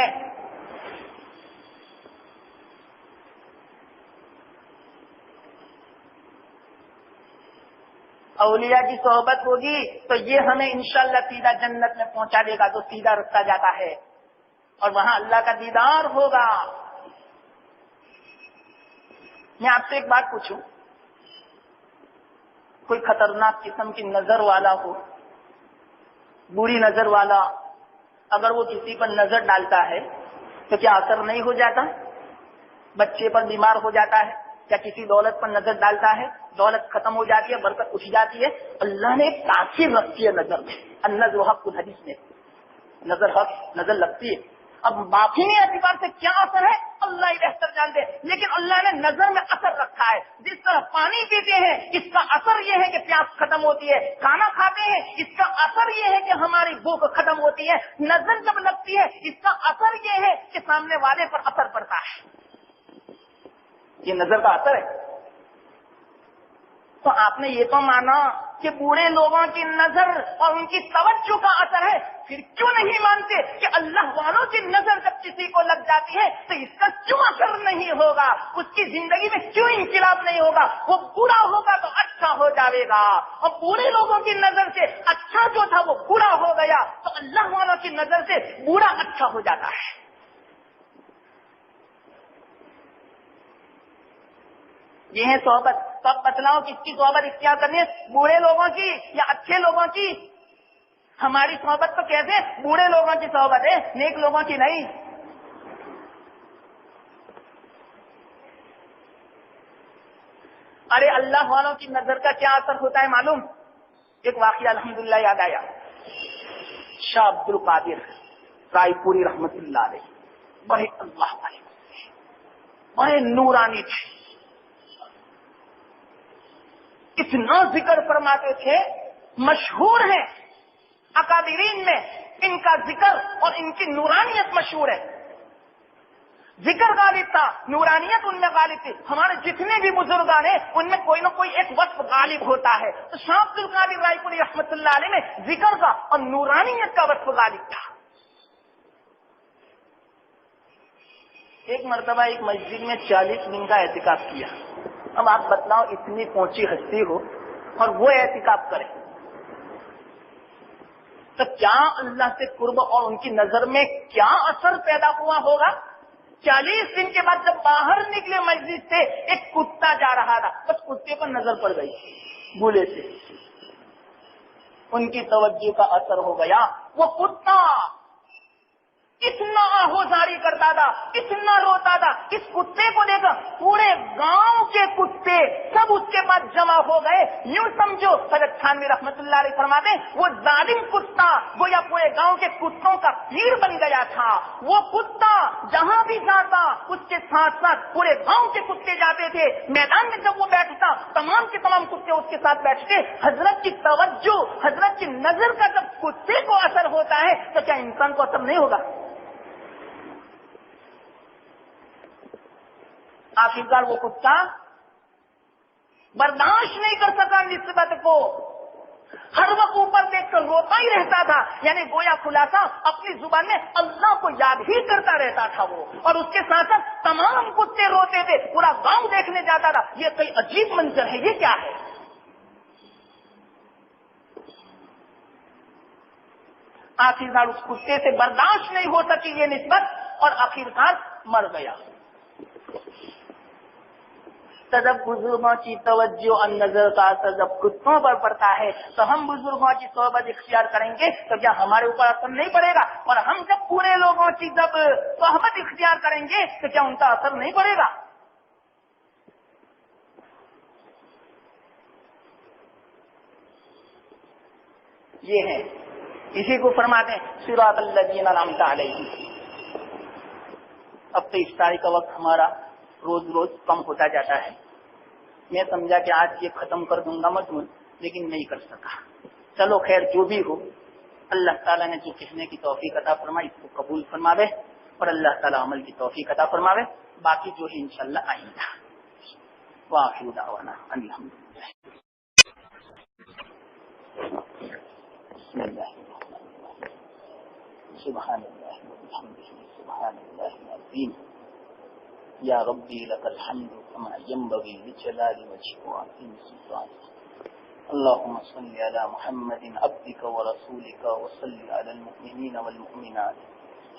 اولیاء کی صحبت ہوگی تو یہ ہمیں انشاءاللہ سیدھا جنت میں پہنچا دے گا. تو سیدھا رستہ جاتا ہے اور وہاں اللہ کا دیدار ہوگا. میں آپ سے ایک بات پوچھوں، کوئی خطرناک قسم کی نظر والا ہو، بری نظر والا، اگر وہ کسی پر نظر ڈالتا ہے تو کیا اثر نہیں ہو جاتا؟ بچے پر بیمار ہو جاتا ہے، کیا کسی دولت پر نظر ڈالتا ہے دولت ختم ہو جاتی ہے، برکت اٹھ جاتی ہے؟ اللہ نے ایک تاثیر رکھی ہے نظر میں. النظر حق، حدیث میں نظر حق، نظر لگتی ہے. اب باطنی اعتبار سے کیا اثر ہے اللہ ہی بہتر جانتے، لیکن اللہ نے نظر میں اثر رکھا ہے. جس طرح پانی پیتے ہیں اس کا اثر یہ ہے کہ پیاس ختم ہوتی ہے، کھانا کھاتے ہیں اس کا اثر یہ ہے کہ ہماری بھوک ختم ہوتی ہے. نظر جب لگتی ہے اس کا اثر یہ ہے کہ سامنے والے پر اثر پڑتا ہے. یہ نظر کا اثر ہے. تو آپ نے یہ تو مانا کہ بوڑھے لوگوں کی نظر اور ان کی توجہ کا اثر ہے، پھر کیوں نہیں مانتے کہ اللہ والوں کی نظر جب کسی کو لگ جاتی ہے تو اس کا کیوں اثر نہیں ہوگا؟ اس کی زندگی میں کیوں انقلاب نہیں ہوگا؟ وہ برا ہوگا تو اچھا ہو جائے گا، اور بوڑھے لوگوں کی نظر سے اچھا جو تھا وہ برا ہو گیا تو اللہ والوں کی نظر سے برا اچھا ہو جاتا ہے. یہ ہے صحبت. تب بتلاؤ کس کی صحبت اختیار کرنی ہے، بوڑھے لوگوں کی یا اچھے لوگوں کی؟ ہماری صحبت تو کیسے بوڑھے لوگوں کی صحبت ہے، نیک لوگوں کی نہیں۔ ارے اللہ والوں کی نظر کا کیا اثر ہوتا ہے معلوم؟ ایک واقعہ الحمدللہ یاد آیا۔ شاہ عبد القادر رائے پوری رحمت اللہ علیہ بڑے اللہ والے بڑے نورانی تھے، اتنا ذکر فرماتے تھے، مشہور ہیں اکابرین میں ان کا ذکر اور ان کی نورانیت مشہور ہے۔ ذکر غالب تھا، نورانیت ان میں غالب تھی۔ ہمارے جتنے بھی بزرگان ہیں ان میں کوئی نہ کوئی ایک وصف غالب ہوتا ہے، تو شاہ عبد القادر رائے پوری رحمت اللہ علیہ میں ذکر کا اور نورانیت کا وصف غالب تھا۔ ایک مرتبہ ایک مسجد میں 40 دن کا اعتکاف کیا۔ اب آپ بتلاؤ، اتنی پہنچی ہستی ہو اور وہ اعتکاف کرے تو کیا اللہ سے قرب اور ان کی نظر میں کیا اثر پیدا ہوا ہوگا؟ 40 دن کے بعد جب باہر نکلے مسجد سے، ایک کتا جا رہا تھا، بس کتے پر نظر پڑ گئی بولے سے، ان کی توجہ کا اثر ہو گیا۔ وہ کتا اتنا آہوزاری کرتا تھا، اتنا روتا تھا، اس کتے کو دیکھ پورے گاؤں کے کتے سب اس کے پاس جمع ہو گئے۔ یوں سمجھو حضرت تھانوی رحمت اللہ علیہ فرماتے وہ ظالم کتا گویا پورے گاؤں کے کتوں کا پیر بن گیا تھا۔ وہ کتا جہاں بھی جاتا اس کے ساتھ ساتھ پورے گاؤں کے کتے جاتے تھے۔ میدان میں جب وہ بیٹھتا تمام کے تمام کتے اس کے ساتھ بیٹھتے۔ حضرت کی توجہ، حضرت کی نظر کا جب کتے کو اثر ہوتا ہے تو کیا انسان کو اثر نہیں ہوگا؟ آخرکار وہ کتا برداشت نہیں کر سکا نسبت کو، ہر وقت اوپر دیکھ کر روتا ہی رہتا تھا، یعنی گویا خلاصہ اپنی زبان میں اللہ کو یاد ہی کرتا رہتا تھا وہ، اور اس کے ساتھ ساتھ تمام کتے روتے تھے، پورا گاؤں دیکھنے جاتا تھا۔ یہ کوئی عجیب منظر ہے، یہ کیا ہے؟ آخرکار اس کتے سے برداشت نہیں ہو سکی یہ نسبت اور آخرکار مر گیا۔ جب بزرگوں کی توجہ اور نظر کا اثر جب کتوں پر پڑتا ہے تو ہم بزرگوں کی صحبت اختیار کریں گے تو کیا ہمارے اوپر اثر نہیں پڑے گا؟ اور ہم جب پورے لوگوں کی جب صحبت اختیار کریں گے تو کیا ان کا اثر نہیں پڑے گا؟ یہ ہے، اسی کو فرماتے ہیں صراط الذین انعمت علیہم۔ اب تو افطاری کا وقت ہمارا روز روز کم ہوتا جاتا ہے۔ میں سمجھا کہ آج یہ ختم کر دوں گا مضمون، لیکن نہیں کر سکا۔ چلو خیر، جو بھی ہو، اللہ تعالیٰ نے جو کہنے کی توفیق عطا فرمائی اس کو قبول فرماوے اور اللہ تعالیٰ عمل کی توفیق عطا فرماوے۔ باقی جو ہے انشاءاللہ آئندہ۔ وآخر دعوانا الحمدللہ۔ بسم اللہ سبحان اللہ وبحمدہ سبحان اللہ العظیم۔ یا ربی لک الحمد کما ینبغی لجلال وجهک وعظیم سلطانک۔ اللهم صل علی محمد عبدک ورسولک وصل علی المؤمنین والمؤمنات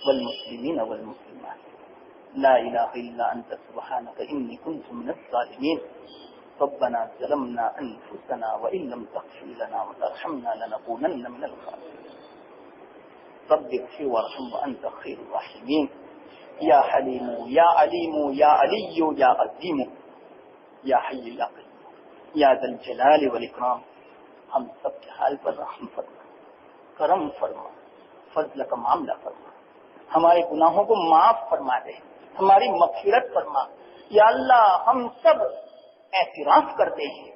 والمسلمین والمسلمات۔ لا الہ الا انت سبحانک انی کنت من الظالمین۔ ربنا ظلمنا انفسنا وان لم تغفر لنا وترحمنا لنکونن من الخاسرین۔ رب اغفر وارحم وانت خیر الراحمین۔ یا حلیم یا علیم یا علی یا عظیم یا حی یا قیوم یا ذا الجلال والاکرام۔ ہم سب کے حال پر رحم فرما، کرم فرما، فضل کا معاملہ فرما، ہمارے گناہوں کو معاف فرما دے، ہماری مغفرت فرما۔ یا اللہ ہم سب اعتراف کرتے ہیں،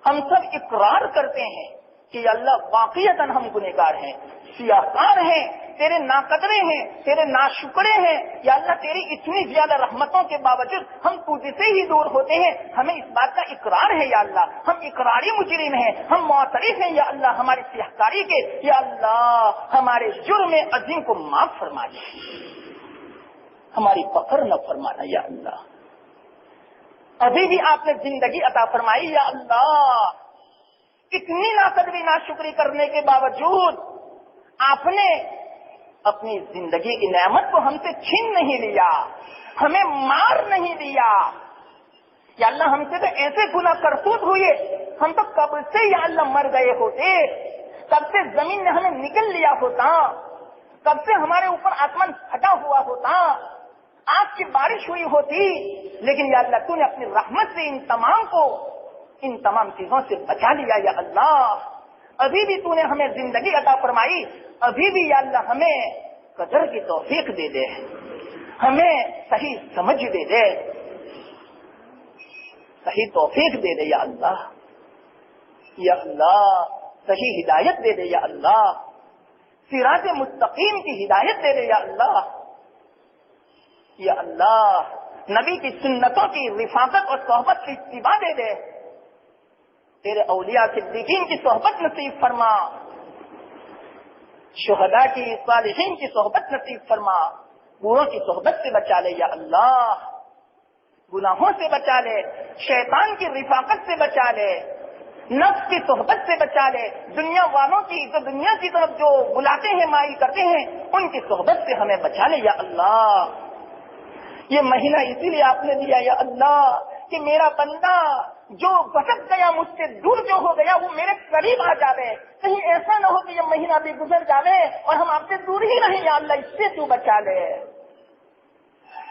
ہم سب اقرار کرتے ہیں کہ یا اللہ واقعتاً ہم گنہگار ہیں، سیاہکار ہیں، تیرے ناقدرے ہیں، تیرے ناشکرے ہیں۔ یا اللہ تیری اتنی زیادہ رحمتوں کے باوجود ہم تجھ سے ہی دور ہوتے ہیں، ہمیں اس بات کا اقرار ہے۔ یا اللہ ہم اقراری مجرم ہیں، ہم معترف ہیں یا اللہ ہماری سیاہکاری کے۔ یا اللہ ہمارے جرم عظیم کو معاف فرما دے، ہماری پکڑ نہ فرمانا۔ یا اللہ ابھی بھی آپ نے زندگی عطا فرمائی، یا اللہ اتنی ناقدری ناشکری کرنے کے باوجود آپ نے اپنی زندگی کی نعمت کو ہم سے چھین نہیں لیا، ہمیں مار نہیں دیا۔ یا اللہ ہم سے تو ایسے گناہ کرتوت ہوئے، ہم تو کب سے یا اللہ مر گئے ہوتے، کب سے زمین نے ہمیں نکل لیا ہوتا، کب سے ہمارے اوپر آسمان پھٹا ہوا ہوتا، آگ کی بارش ہوئی ہوتی، لیکن یا اللہ تو نے اپنی رحمت سے ان تمام چیزوں سے بچا لیا یا اللہ۔ ابھی بھی تو نے ہمیں زندگی عطا فرمائی، ابھی بھی یا اللہ ہمیں قدر کی توفیق دے دے، ہمیں صحیح سمجھ دے دے، صحیح توفیق دے دے یا اللہ، یا اللہ صحیح ہدایت دے دے یا اللہ، صراط مستقیم کی ہدایت دے دے یا اللہ، یا اللہ نبی کی سنتوں کی رفاقت اور صحبت کی اتباع دے دے، تیرے اولیاء صدیقین کی صحبت نصیب فرما، شہداء کی صالحین کی صحبت نصیب فرما، بوڑھوں کی صحبت سے بچا لے یا اللہ، گناہوں سے بچا لے، شیطان کی رفاقت سے بچا لے، نفس کی صحبت سے بچا لے، دنیا والوں کی جو دنیا کی طرف جو بلاتے ہیں مائل کرتے ہیں ان کی صحبت سے ہمیں بچا لے یا اللہ۔ یہ مہینہ اسی لیے آپ نے دیا یا اللہ کہ میرا بندہ جو بھٹک گیا، مجھ سے دور جو ہو گیا، وہ میرے قریب آ جاوے، کہیں ایسا نہ ہو کہ یہ مہینہ بھی گزر جاوے اور ہم آپ سے دور ہی رہیں یا اللہ، اس سے تو بچا لے،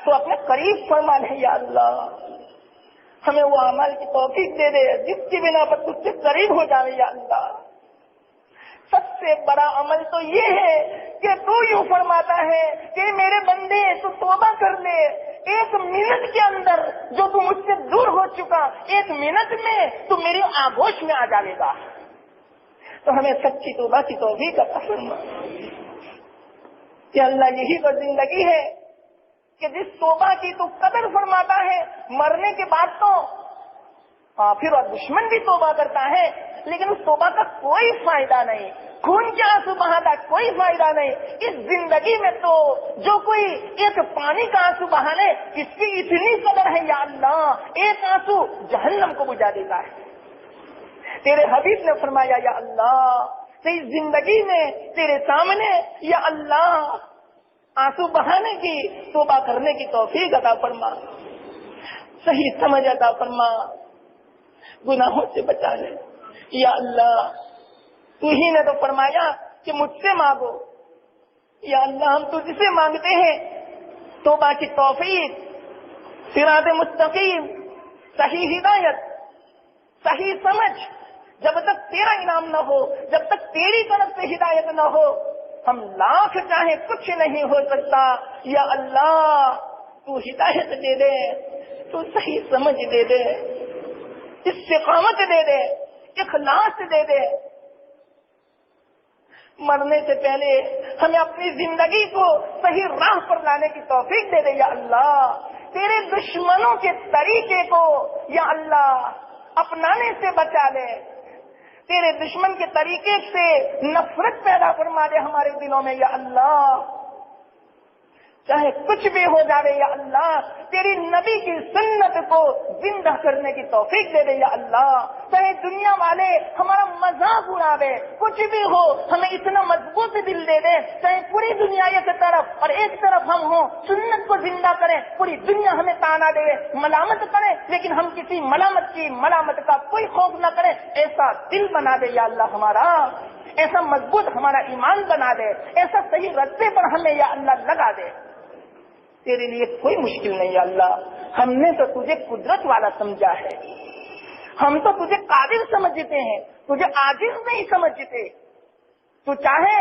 تو اپنے قریب فرما لے یا اللہ، ہمیں وہ اعمال کی توفیق دے دے جس کی بنا پر تجھ سے قریب ہو جاوے یا اللہ۔ سب سے بڑا عمل تو یہ ہے کہ تو یوں فرماتا ہے کہ میرے بندے تو توبہ کر لے، ایک منٹ کے اندر جو تو مجھ سے دور ہو چکا، ایک منٹ میں تو میری آغوش میں آ جائے گا، تو ہمیں سچی توبہ کی توفیق عطا فرما کہ اللہ یہی تو زندگی ہے کہ جس توبہ کی تو قدر فرماتا ہے، مرنے کے بعد تو کافر اور دشمن بھی توبہ کرتا ہے لیکن اس توبہ کا کوئی فائدہ نہیں، خون کے آنسو بہاتا کوئی فائدہ نہیں، اس زندگی میں تو جو کوئی ایک پانی کا آنسو بہا لے اس کی اتنی قدر ہے یا اللہ، ایک آنسو جہنم کو بجھا دیتا ہے۔ تیرے حبیب نے فرمایا یا اللہ کہ اس زندگی میں تیرے سامنے یا اللہ آنسو بہانے کی، توبہ کرنے کی توفیق عطا فرما، صحیح سمجھ عطا فرما، گناہوں سے بچا لے یا اللہ۔ تو ہی نے تو فرمایا کہ مجھ سے مانگو یا اللہ، ہم تجھ سے مانگتے ہیں توبہ کی توفیق، صراط مستقیم، صحیح ہدایت، صحیح سمجھ۔ جب تک تیرا انعام نہ ہو، جب تک تیری طرف سے ہدایت نہ ہو، ہم لاکھ چاہے کچھ نہیں ہو سکتا یا اللہ، تو ہدایت دے دے، تو صحیح سمجھ دے دے، استقامت دے دے، اخلاص دے دے۔ مرنے سے پہلے ہمیں اپنی زندگی کو صحیح راہ پر لانے کی توفیق دے دے یا اللہ، تیرے دشمنوں کے طریقے کو یا اللہ اپنانے سے بچا لے، تیرے دشمن کے طریقے سے نفرت پیدا فرما دے ہمارے دلوں میں یا اللہ، چاہے کچھ بھی ہو جائے یا اللہ، تیری نبی کی سنت کو زندہ کرنے کی توفیق دے دے یا اللہ، چاہے دنیا والے ہمارا مذاق اڑاوے، کچھ بھی ہو ہمیں اتنا مضبوط دل دے دے، چاہے پوری دنیا ایک طرف اور ایک طرف ہم ہوں، سنت کو زندہ کریں، پوری دنیا ہمیں تانا دے، ملامت کرے، لیکن ہم کسی ملامت کا کوئی خوف نہ کریں، ایسا دل بنا دے یا اللہ ہمارا، ایسا مضبوط ہمارا ایمان بنا دے، ایسا صحیح رستے پر ہمیں یا اللہ لگا دے۔ تیرے لیے کوئی مشکل نہیں یا اللہ، ہم نے تو تجھے قدرت والا سمجھا ہے، ہم تو تجھے قادر سمجھتے ہیں، تجھے عاجز نہیں سمجھتے۔ تو چاہے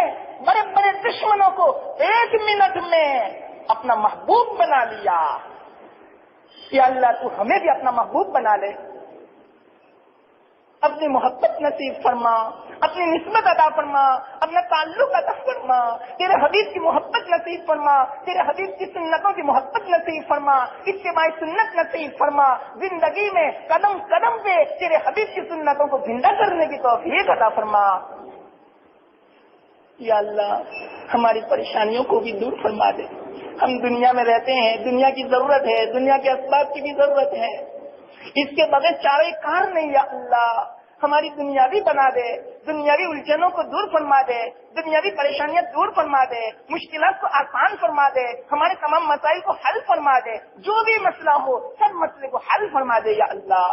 بڑے بڑے دشمنوں کو ایک منٹ میں اپنا محبوب بنا لیا یا اللہ، تو ہمیں بھی اپنا محبوب بنا لے، اپنی محبت نصیب فرما، اپنی نسبت عطا فرما، اپنا تعلق عطا فرما، تیرے حبیب کی محبت نصیب فرما، تیرے حبیب کی سنتوں کی محبت نصیب فرما، اتباع سنت نصیب فرما، زندگی میں قدم قدم پہ تیرے حبیب کی سنتوں کو زندہ کرنے کی توفیق عطا فرما یا اللہ۔ ہماری پریشانیوں کو بھی دور فرما دے، ہم دنیا میں رہتے ہیں، دنیا کی ضرورت ہے، دنیا کے اسباب کی بھی ضرورت ہے، اس کے بغیر چارے کار نہیں یا اللہ، ہماری دنیاوی بنا دے، دنیاوی الجھنوں کو دور فرما دے، دنیاوی پریشانیاں دور فرما دے، مشکلات کو آسان فرما دے، ہمارے تمام مسائل کو حل فرما دے، جو بھی مسئلہ ہو سب مسئلے کو حل فرما دے یا اللہ،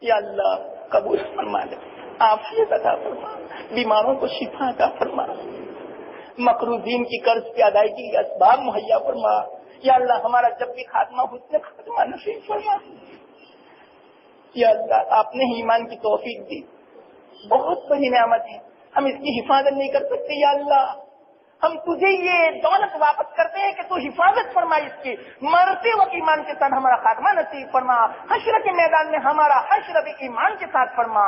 یا اللہ قبول فرما دے۔ عافیت عطا فرما، بیماروں کو شفا عطا فرما، مقروضین کی قرض کی ادائیگی کے اسباب مہیا فرما۔ یا اللہ ہمارا جب بھی خاتمہ حسن خاتمہ نصیب فرما۔ یا اللہ آپ نے ایمان کی توفیق دی، بہت بڑی نعمت ہے، ہم اس کی حفاظت نہیں کر سکتے۔ یا اللہ ہم تجھے یہ دولت واپس کرتے ہیں کہ تو حفاظت فرما اس کی، مرتے وقت ایمان کے ساتھ ہمارا خاتمہ نصیب فرما، حشر کے میدان میں ہمارا حشر بھی ایمان کے ساتھ فرما۔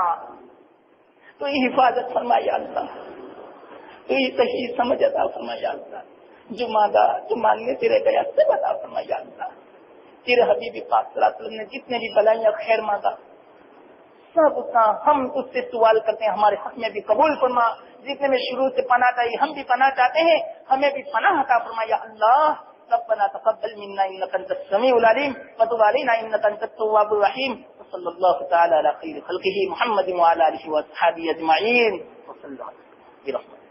تو یہ حفاظت فرما یا اللہ، تو یہ صحیح سمجھ عطا فرما یا اللہ، جو مانگنے سے رہ گیا سب عطا فرما یا اللہ۔ تیرے حبیب پاک صلی اللہ علیہ وسلم نے جتنے بھی بلائیاں خیر مانگا سب کا ہم اس سے سوال کرتے ہیں، ہمارے حق میں بھی قبول فرما۔ جتنے میں شروع سے پناہ چاہیے ہم بھی پناہ چاہتے ہیں، ہمیں بھی پناہ عطا فرما یا اللہ۔ ربنا تقبل منا انك انت السميع العليم وتب علينا انك انت التواب الرحيم وصلى الله تعالى على خير خلقه محمد وعلى اله واصحابه اجمعين وسلم برحمته۔